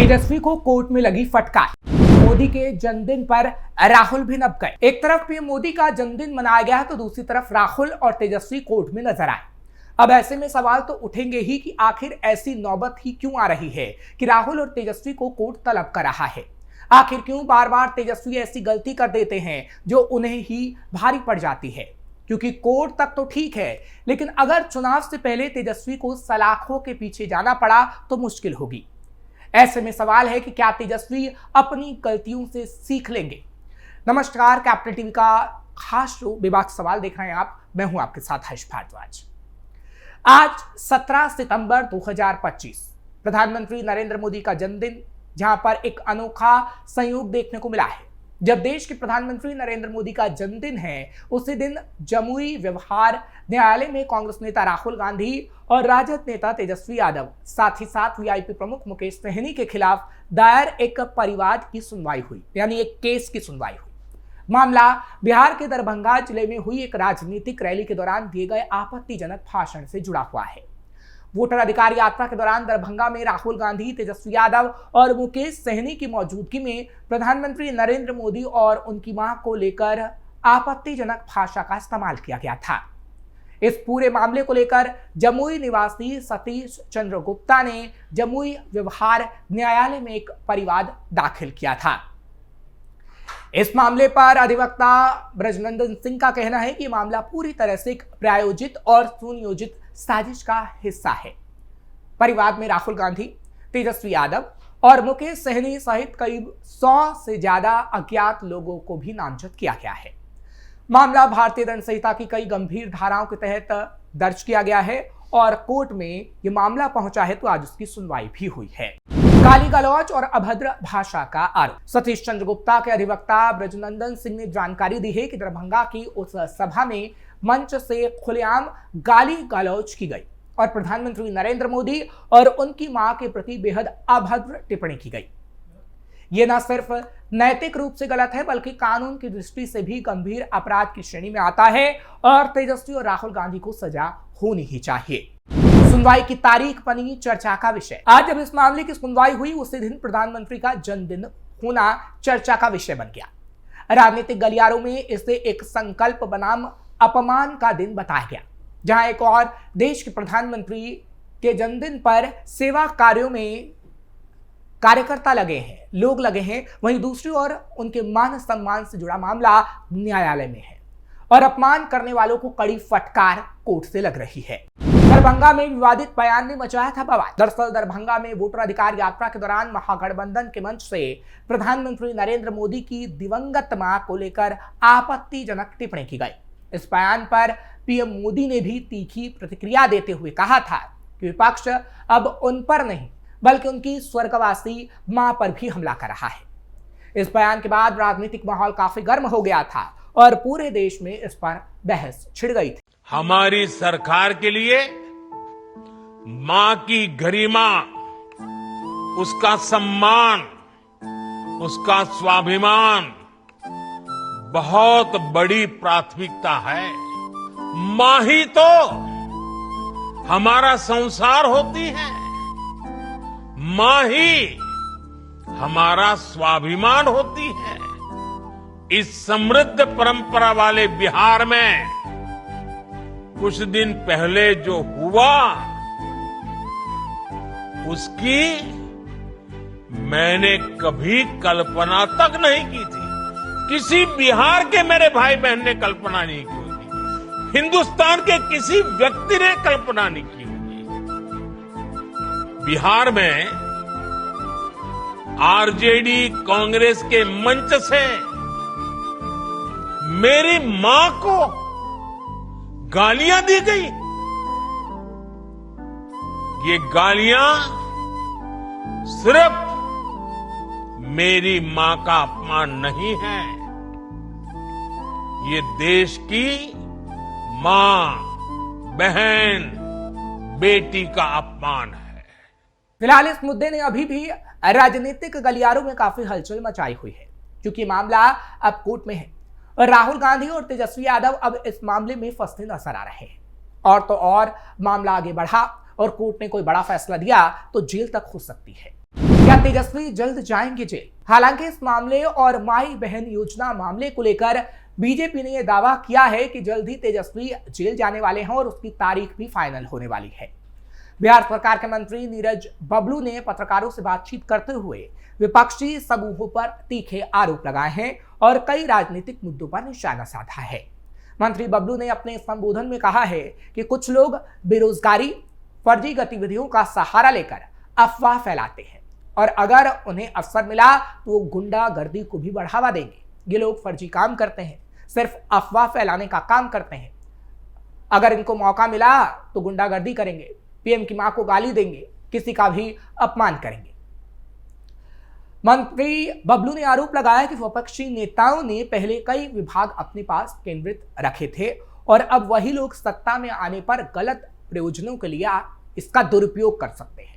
तेजस्वी को कोर्ट में लगी फटकार। मोदी के जन्मदिन पर राहुल भी नप गए। एक तरफ पीएम मोदी का जन्मदिन मनाया गया तो दूसरी तरफ राहुल और तेजस्वी कोर्ट में नजर आए। अब ऐसे में सवाल तो उठेंगे ही कि आखिर ऐसी नौबत ही क्यों आ रही है कि राहुल और तेजस्वी को कोर्ट तलब कर रहा है। आखिर क्यों बार बार तेजस्वी ऐसी गलती कर देते हैं जो उन्हें ही भारी पड़ जाती है। क्योंकि कोर्ट तक तो ठीक है, लेकिन अगर चुनाव से पहले तेजस्वी को सलाखों के पीछे जाना पड़ा तो मुश्किल होगी। ऐसे में सवाल है कि क्या तेजस्वी अपनी गलतियों से सीख लेंगे। नमस्कार, कैपिटल टीवी का खास शो विवाद सवाल देख रहे हैं आप। मैं हूं आपके साथ हर्ष भारद्वाज। आज 17 सितंबर 2025 प्रधानमंत्री नरेंद्र मोदी का जन्मदिन, जहां पर एक अनोखा संयोग देखने को मिला है। जब देश के प्रधानमंत्री नरेंद्र मोदी का जन्मदिन है, उसी दिन जमुई व्यवहार न्यायालय में कांग्रेस नेता राहुल गांधी और राजद नेता तेजस्वी यादव, साथ ही साथ वीआईपी प्रमुख मुकेश सहनी के खिलाफ दायर एक परिवाद की सुनवाई हुई, यानी एक केस की सुनवाई हुई। मामला बिहार के दरभंगा जिले में हुई एक राजनीतिक रैली के दौरान दिए गए आपत्तिजनक भाषण से जुड़ा हुआ है। वोटर अधिकार यात्रा के दौरान दरभंगा में राहुल गांधी, तेजस्वी यादव और मुकेश सहनी की मौजूदगी में प्रधानमंत्री नरेंद्र मोदी और उनकी मां को लेकर आपत्तिजनक भाषा का इस्तेमाल किया गया था। इस पूरे मामले को लेकर जमुई निवासी सतीश चंद्र गुप्ता ने जमुई व्यवहार न्यायालय में एक परिवाद दाखिल किया था। इस मामले पर अधिवक्ता ब्रजनंदन सिंह का कहना है कि मामला पूरी तरह से एक प्रायोजित और सुनियोजित साजिश का हिस्सा है। परिवाद में राहुल गांधी, तेजस्वी यादव और मुकेश सहनी सहित करीब 100 से ज्यादा अज्ञात लोगों को भी नामजद किया गया है। मामला भारतीय दंड संहिता की कई गंभीर धाराओं के तहत दर्ज किया गया है और कोर्ट में यह मामला पहुंचा है तो आज उसकी सुनवाई भी हुई है। गाली गलौज और अभद्र भाषा का आरोप। सतीश चंद्र गुप्ता के अधिवक्ता ब्रजनंदन सिंह ने जानकारी दी है कि दरभंगा की उस सभा में मंच से खुलेआम गाली गलौज की गई और प्रधानमंत्री नरेंद्र मोदी और उनकी मां के प्रति बेहद अभद्र टिप्पणी की गई। ये न सिर्फ नैतिक रूप से गलत है, बल्कि कानून की दृष्टि से भी गंभीर अपराध की श्रेणी में आता है और तेजस्वी और राहुल गांधी को सजा होनी ही चाहिए। सुनवाई की तारीख बनी चर्चा का विषय। आज जब इस मामले की सुनवाई हुई, उसी दिन प्रधानमंत्री का जन्मदिन होना चर्चा का विषय बन गया। राजनीतिक गलियारों में इसे एक संकल्प बनाम अपमान का दिन बताया गया, जहां एक और देश के प्रधानमंत्री के जन्मदिन पर सेवा कार्यों में कार्यकर्ता लगे हैं, लोग लगे हैं, वहीं दूसरी ओर उनके मान सम्मान से जुड़ा मामला न्यायालय में है और अपमान करने वालों को कड़ी फटकार कोर्ट से लग रही है। दरभंगा में विवादित बयान ने मचाया था बवाल। दरअसल दरभंगा में वोटर अधिकार यात्रा के दौरान महागठबंधन के मंच से प्रधानमंत्री नरेंद्र मोदी की दिवंगत मां को लेकर आपत्तिजनक टिप्पणी की गई। इस बयान पर पीएम मोदी ने भी तीखी प्रतिक्रिया देते हुए कहा था कि विपक्ष अब उन पर नहीं बल्कि उनकी स्वर्गवासी मां पर भी हमला कर रहा है। इस बयान के बाद राजनीतिक माहौल काफी गर्म हो गया था और पूरे देश में इस पर बहस छिड़ गई थी। हमारी सरकार के लिए मां की गरिमा, उसका सम्मान, उसका स्वाभिमान बहुत बड़ी प्राथमिकता है। मां ही तो हमारा संसार होती है, मां ही हमारा स्वाभिमान होती है। इस समृद्ध परंपरा वाले बिहार में कुछ दिन पहले जो हुआ, उसकी मैंने कभी कल्पना तक नहीं की थी। किसी बिहार के मेरे भाई बहन ने कल्पना नहीं की होगी, हिंदुस्तान के किसी व्यक्ति ने कल्पना नहीं की होगी। बिहार में आरजेडी कांग्रेस के मंच से मेरी मां को गालियां दी गई। ये गालियां सिर्फ मेरी मां का अपमान नहीं है, ये देश की मां, बहन, बेटी का अपमान है। फिलहाल इस मुद्दे ने अभी भी राजनीतिक गलियारों में काफी हलचल मचाई हुई है, क्योंकि मामला अब कोर्ट में है और राहुल गांधी और तेजस्वी यादव अब इस मामले में फंसते नजर आ रहे हैं। और तो और मामला आगे बढ़ा और कोर्ट ने कोई बड़ा फैसला दिया तो जेल तक हो सकती है। क्या तेजस्वी जल्द जाएंगे जेल? हालांकि इस मामले और माई बहन योजना मामले को लेकर बीजेपी ने यह दावा किया है कि जल्द ही तेजस्वी जेल जाने वाले हैं और उसकी तारीख भी फाइनल होने वाली है। बिहार सरकार के मंत्री नीरज बबलू ने पत्रकारों से बातचीत करते हुए विपक्षी समूहों पर तीखे आरोप लगाए हैं और कई राजनीतिक मुद्दों पर निशाना साधा है। मंत्री बबलू ने अपने संबोधन में कहा है कि कुछ लोग बेरोजगारी, फर्जी गतिविधियों का सहारा लेकर अफवाह फैलाते हैं और अगर उन्हें अवसर मिला तो वो गुंडागर्दी को भी बढ़ावा देंगे। ये लोग फर्जी काम करते हैं, सिर्फ अफवाह फैलाने का काम करते हैं। अगर इनको मौका मिला तो गुंडागर्दी करेंगे, पीएम की मां को गाली देंगे, किसी का भी अपमान करेंगे। मंत्री बबलू ने आरोप लगाया कि विपक्षी नेताओं ने पहले कई विभाग अपने पास केंद्रित रखे थे और अब वही लोग सत्ता में आने पर गलत प्रयोजनों के लिए इसका दुरुपयोग कर सकते हैं।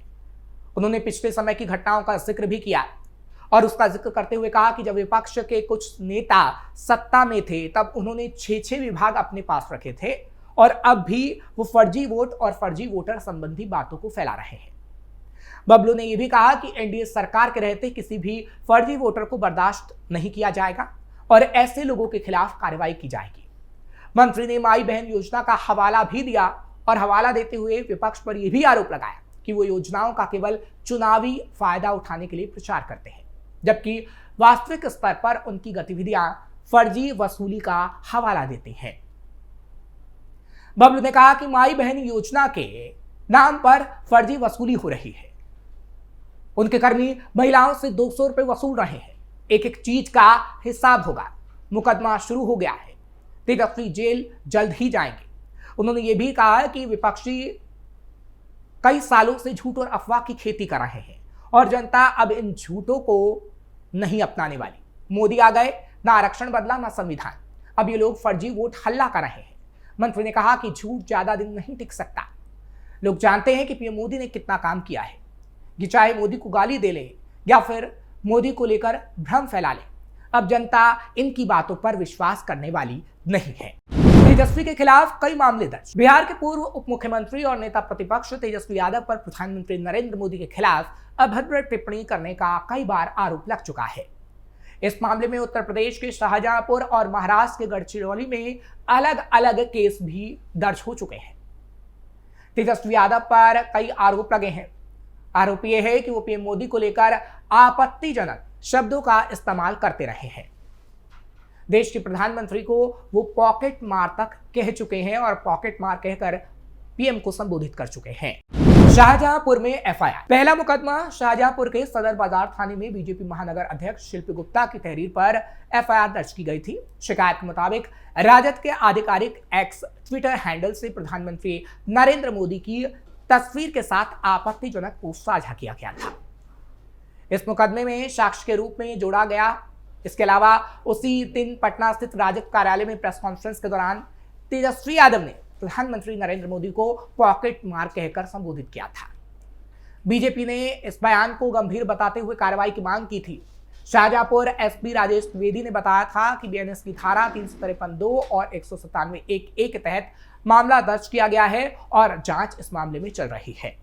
उन्होंने पिछले समय की घटनाओं का जिक्र भी किया और उसका जिक्र करते हुए कहा कि जब विपक्ष के कुछ नेता सत्ता में थे तब उन्होंने 6 विभाग अपने पास रखे थे और अब भी वो फर्जी वोट और फर्जी वोटर संबंधी बातों को फैला रहे हैं। बबलू ने यह भी कहा कि एनडीए सरकार के रहते किसी भी फर्जी वोटर को बर्दाश्त नहीं किया जाएगा और ऐसे लोगों के खिलाफ कार्रवाई की जाएगी। मंत्री ने माई बहन योजना का हवाला भी दिया और हवाला देते हुए विपक्ष पर यह भी आरोप लगाया कि वो योजनाओं का केवल चुनावी फायदा उठाने के लिए प्रचार करते हैं, जबकि वास्तविक स्तर पर उनकी गतिविधियां फर्जी वसूली का हवाला देती हैं। बबलू ने कहा कि माई बहन योजना के नाम पर फर्जी वसूली हो रही है। उनके कर्मी महिलाओं से 200 रुपए वसूल रहे हैं। एक एक चीज का हिसाब होगा। मुकदमा शुरू हो गया है। तेजस्वी जेल जल्द ही जाएंगे। उन्होंने यह भी कहा कि विपक्षी कई सालों से झूठ और अफवाह की खेती कर रहे हैं और जनता अब इन झूठों को नहीं अपनाने वाली। मोदी आ गए, ना आरक्षण बदला ना संविधान। अब ये लोग फर्जी वोट हल्ला कर रहे हैं। मंत्री ने कहा कि झूठ ज्यादा दिन नहीं टिक सकता। लोग जानते हैं कि पीएम मोदी ने कितना काम किया है। ये चाहे मोदी को गाली दे ले या फिर मोदी को लेकर भ्रम फैला ले, अब जनता इनकी बातों पर विश्वास करने वाली नहीं है। तेजस्वी के खिलाफ कई मामले दर्ज। बिहार के पूर्व उप मुख्यमंत्री और नेता प्रतिपक्ष तेजस्वी यादव पर प्रधानमंत्री नरेंद्र मोदी के खिलाफ अभद्र टिप्पणी करने का कई बार आरोप लग चुका है। इस मामले में उत्तर प्रदेश के शाहजहांपुर और महाराष्ट्र के गढ़चिरौली में अलग अलग केस भी दर्ज हो चुके हैं। तेजस्वी यादव पर कई आरोप लगे हैं। आरोप यह है कि वो पीएम मोदी को लेकर आपत्तिजनक शब्दों का इस्तेमाल करते रहे हैं। देश के प्रधानमंत्री को वो पॉकेट मार तक कह चुके हैं और पॉकेट मार कहकर पीएम को संबोधित कर चुके हैं। शाहजहांपुर में एफआईआर। पहला मुकदमा शाहजहांपुर के सदर बाजार थाने में बीजेपी महानगर अध्यक्ष शिल्पी गुप्ता की तहरीर पर एफआईआर दर्ज की गई थी। शिकायत के मुताबिक राजद के आधिकारिक एक्स ट्विटर हैंडल से प्रधानमंत्री नरेंद्र मोदी की तस्वीर के साथ आपत्तिजनक पोस्ट साझा किया गया था। इस मुकदमे में साक्ष्य के रूप में जोड़ा गया। इसके अलावा उसी दिन पटना स्थित राजद कार्यालय में प्रेस कॉन्फ्रेंस के दौरान तेजस्वी यादव ने प्रधानमंत्री नरेंद्र मोदी को पॉकेट मार कहकर संबोधित किया था। बीजेपी ने इस बयान को गंभीर बताते हुए कार्रवाई की मांग की थी। शाहजहांपुर एसपी राजेश द्विवेदी ने बताया था कि बीएनएस की धारा 353(2) और 197(1)(a) के तहत मामला दर्ज किया गया है और जांच इस मामले में चल रही है।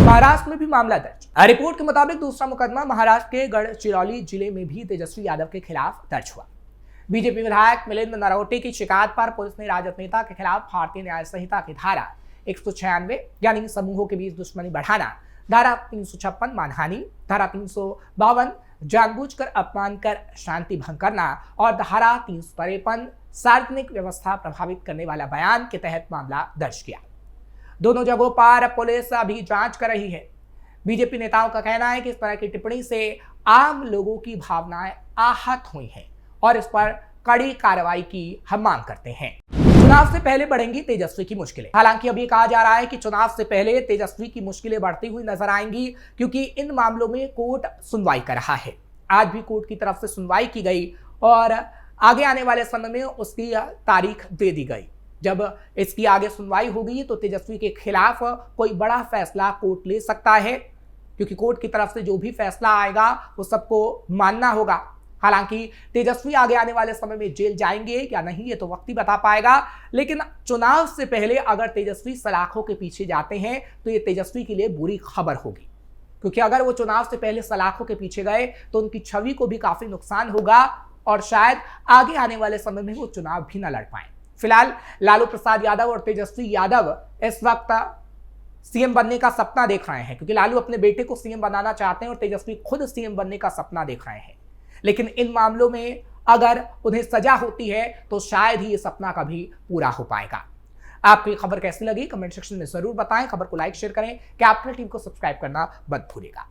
महाराष्ट्र में भी मामला दर्ज। रिपोर्ट के मुताबिक दूसरा मुकदमा महाराष्ट्र के गढ़चिरौली जिले में भी तेजस्वी यादव के खिलाफ दर्ज हुआ। बीजेपी विधायक मिलिंद नरोटे की शिकायत पर पुलिस ने राजद नेता के खिलाफ भारतीय न्याय संहिता की धारा 196 यानी समूहों के बीच दुश्मनी बढ़ाना, धारा 356 मानहानि, धारा 352 जानबूझकर अपमान कर शांति भंग करना और धारा 353 सार्वजनिक व्यवस्था प्रभावित करने वाला बयान के तहत मामला दर्ज किया। दोनों जगहों पर पुलिस अभी जांच कर रही है। बीजेपी नेताओं का कहना है कि इस तरह की टिप्पणी से आम लोगों की भावनाएं आहत हुई हैं और इस पर कड़ी कार्रवाई की हम मांग करते हैं। चुनाव से पहले बढ़ेंगी तेजस्वी की मुश्किलें। हालांकि अभी कहा जा रहा है कि चुनाव से पहले तेजस्वी की मुश्किलें बढ़ती हुई नजर आएंगी, क्योंकि इन मामलों में कोर्ट सुनवाई कर रहा है। आज भी कोर्ट की तरफ से सुनवाई की गई और आगे आने वाले समय में उसकी तारीख दे दी गई। जब इसकी आगे सुनवाई होगी तो तेजस्वी के खिलाफ कोई बड़ा फैसला कोर्ट ले सकता है, क्योंकि कोर्ट की तरफ से जो भी फैसला आएगा वो सबको मानना होगा। हालांकि तेजस्वी आगे आने वाले समय में जेल जाएंगे या नहीं ये तो वक्त ही बता पाएगा, लेकिन चुनाव से पहले अगर तेजस्वी सलाखों के पीछे जाते हैं तो ये तेजस्वी के लिए बुरी खबर होगी। क्योंकि अगर वो चुनाव से पहले सलाखों के पीछे गए तो उनकी छवि को भी काफी नुकसान होगा और शायद आगे आने वाले समय में वो चुनाव भी न लड़ पाए। फिलहाल लालू प्रसाद यादव और तेजस्वी यादव इस वक्त सीएम बनने का सपना देख रहे हैं, क्योंकि लालू अपने बेटे को सीएम बनाना चाहते हैं और तेजस्वी खुद सीएम बनने का सपना देख रहे हैं। लेकिन इन मामलों में अगर उन्हें सजा होती है तो शायद ही ये सपना कभी पूरा हो पाएगा। आपको ये खबर कैसी लगी कमेंट सेक्शन में जरूर बताएं। खबर को लाइक शेयर करें, कैपिटल टीवी को सब्सक्राइब करना मत भूलिएगा।